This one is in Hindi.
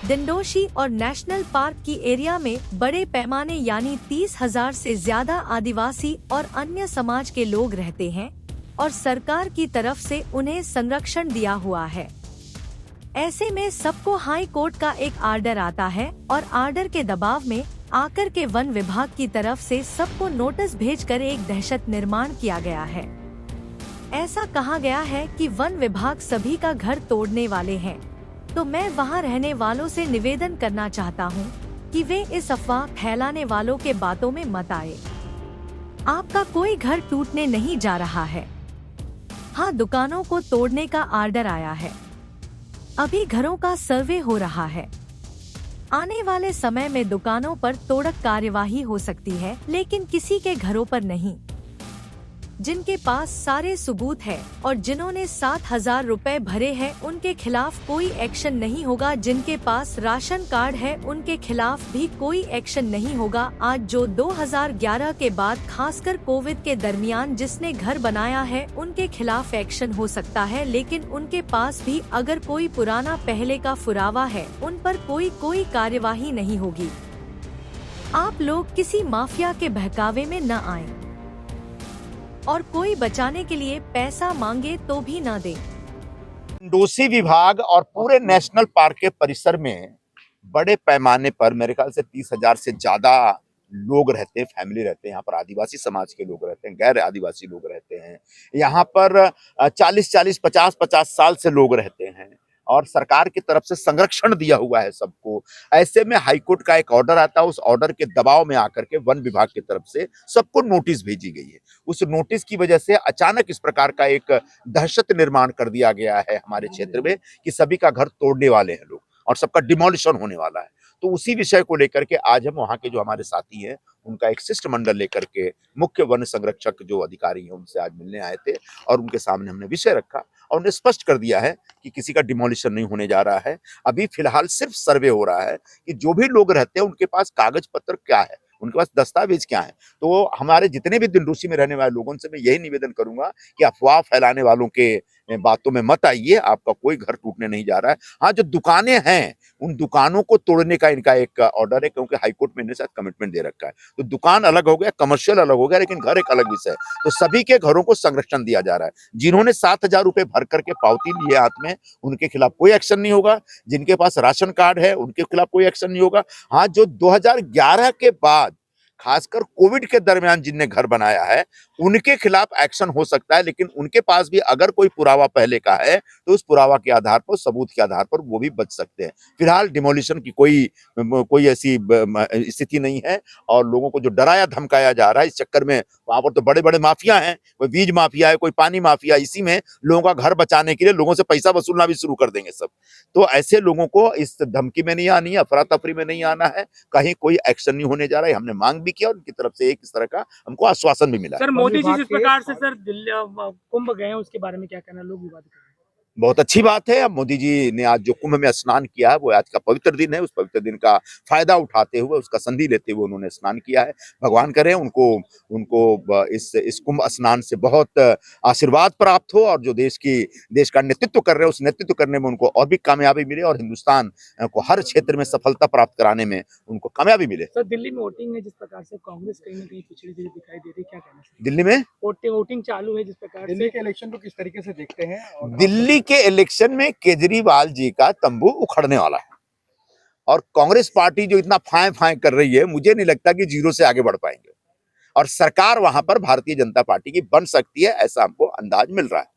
डिंडोशी और नेशनल पार्क की एरिया में बड़े पैमाने यानी 30,000 से ज्यादा आदिवासी और अन्य समाज के लोग रहते हैं और सरकार की तरफ से उन्हें संरक्षण दिया हुआ है। ऐसे में सबको हाई कोर्ट का एक आर्डर आता है और आर्डर के दबाव में आकर के वन विभाग की तरफ से सबको नोटिस भेजकर एक दहशत निर्माण किया गया है। ऐसा कहा गया है कि वन विभाग सभी का घर तोड़ने वाले हैं, तो मैं वहां रहने वालों से निवेदन करना चाहता हूं कि वे इस अफवाह फैलाने वालों के बातों में मत आए। आपका कोई घर टूटने नहीं जा रहा है। हाँ, दुकानों को तोड़ने का आर्डर आया है। अभी घरों का सर्वे हो रहा है। आने वाले समय में दुकानों पर तोड़क कार्यवाही हो सकती है, लेकिन किसी के घरों पर नहीं। जिनके पास सारे सबूत है और जिन्होंने 7,000 रुपए भरे हैं उनके खिलाफ कोई एक्शन नहीं होगा। जिनके पास राशन कार्ड है उनके खिलाफ भी कोई एक्शन नहीं होगा। आज जो 2011 के बाद खासकर कोविड के दरमियान जिसने घर बनाया है उनके खिलाफ एक्शन हो सकता है, लेकिन उनके पास भी अगर कोई पुराना पहले का पुरावा है उन पर कोई कार्यवाही नहीं होगी। आप लोग किसी माफिया के बहकावे में न आएं और कोई बचाने के लिए पैसा मांगे तो भी न दे। डिंडोशी विभाग और पूरे नेशनल पार्क के परिसर में बड़े पैमाने पर मेरे ख्याल से 30,000 से ज्यादा लोग रहते हैं, फैमिली रहते हैं। यहाँ पर आदिवासी समाज के लोग रहते हैं, गैर आदिवासी लोग रहते हैं। यहाँ पर 40-40, 50-50 साल से लोग रहते हैं और सरकार की तरफ से संरक्षण दिया हुआ है सबको। ऐसे में हाईकोर्ट का एक ऑर्डर आता है, उस ऑर्डर के दबाव में आकर के वन विभाग की तरफ से सबको नोटिस भेजी गई है। उस नोटिस की वजह से अचानक इस प्रकार का एक दहशत निर्माण कर दिया गया है हमारे क्षेत्र में कि सभी का घर तोड़ने वाले हैं लोग और सबका डिमोलिशन होने वाला है। तो उसी विषय को लेकर के आज हम वहाँ के जो हमारे साथी हैं उनका एक शिष्टमंडल लेकर के मुख्य वन संरक्षक जो अधिकारी हैं उनसे आज मिलने आए थे और उनके सामने हमने विषय रखा और उन्हें स्पष्ट कर दिया है कि किसी का डिमोलिशन नहीं होने जा रहा है। अभी फिलहाल सिर्फ सर्वे हो रहा है कि जो भी लोग रहते हैं उनके पास कागज पत्र क्या है, उनके पास दस्तावेज क्या है। तो हमारे जितने भी डिंडोशी में रहने वाले लोगों से मैं यही निवेदन करूंगा कि अफवाह फैलाने वालों के बातों में मत आइए। आपका कोई घर टूटने नहीं जा रहा है। हाँ, जो दुकानें हैं उन दुकानों को तोड़ने का इनका एक ऑर्डर है, क्योंकि हाईकोर्ट में इन्हें शायद कमिटमेंट दे रखा है। तो दुकान अलग हो गया, कमर्शियल अलग हो गया, लेकिन घर एक अलग विषय है। तो सभी के घरों को संरक्षण दिया जा रहा है। जिन्होंने 7,000 रुपए भर करके पावती लिए हाथ में उनके खिलाफ कोई एक्शन नहीं होगा। जिनके पास राशन कार्ड है उनके खिलाफ कोई एक्शन नहीं होगा। हाँ, जो 2011 के बाद खासकर कोविड के दरमियान जिनने घर बनाया है उनके खिलाफ एक्शन हो सकता है, लेकिन उनके पास भी अगर कोई पुरावा पहले का है तो उस पुरावा के आधार पर, सबूत के आधार पर वो भी बच सकते हैं। फिलहाल डिमोलिशन की कोई ऐसी स्थिति नहीं है और लोगों को जो डराया धमकाया जा रहा है इस चक्कर में, वहां पर तो बड़े बड़े माफिया हैं, कोई बीज माफिया है, कोई पानी माफिया। इसी में लोगों का घर बचाने के लिए लोगों से पैसा वसूलना भी शुरू कर देंगे सब। तो ऐसे लोगों को इस धमकी में नहीं आनी है, अफरा तफरी में नहीं आना है, कहीं कोई एक्शन नहीं होने जा रहा है। हमने मांग भी किया और उनकी तरफ से एक इस तरह का हमको आश्वासन भी मिला। सर, मोदी जी जिस प्रकार से सर दिल्ली कुंभ गए हैं उसके बारे में क्या कहना, लोग विवाद कर रहे हैं? बहुत अच्छी बात है। अब मोदी जी ने आज जो कुंभ में स्नान किया है वो आज का पवित्र दिन है। उस पवित्र दिन का फायदा उठाते हुए, उसका संधि लेते हुए उन्होंने स्नान किया है। भगवान करे उनको इस कुंभ स्नान से बहुत आशीर्वाद प्राप्त हो और जो देश का नेतृत्व कर रहे हैं उस नेतृत्व करने में उनको और भी कामयाबी मिले और हिंदुस्तान को हर क्षेत्र में सफलता प्राप्त कराने में उनको कामयाबी मिले। सर, दिल्ली में वोटिंग है जिस प्रकार से कांग्रेस कहीं ना कहीं पिछड़ी हुई दिखाई दे रही है, क्या कहना है? दिल्ली में वोटिंग चालू है जिस प्रकार दिल्ली के इलेक्शन को किस तरीके से देखते हैं? दिल्ली के इलेक्शन में केजरीवाल जी का तंबू उखड़ने वाला है और कांग्रेस पार्टी जो इतना फाय फाय कर रही है, मुझे नहीं लगता कि 0 से आगे बढ़ पाएंगे और सरकार वहां पर भारतीय जनता पार्टी की बन सकती है, ऐसा हमको अंदाज मिल रहा है।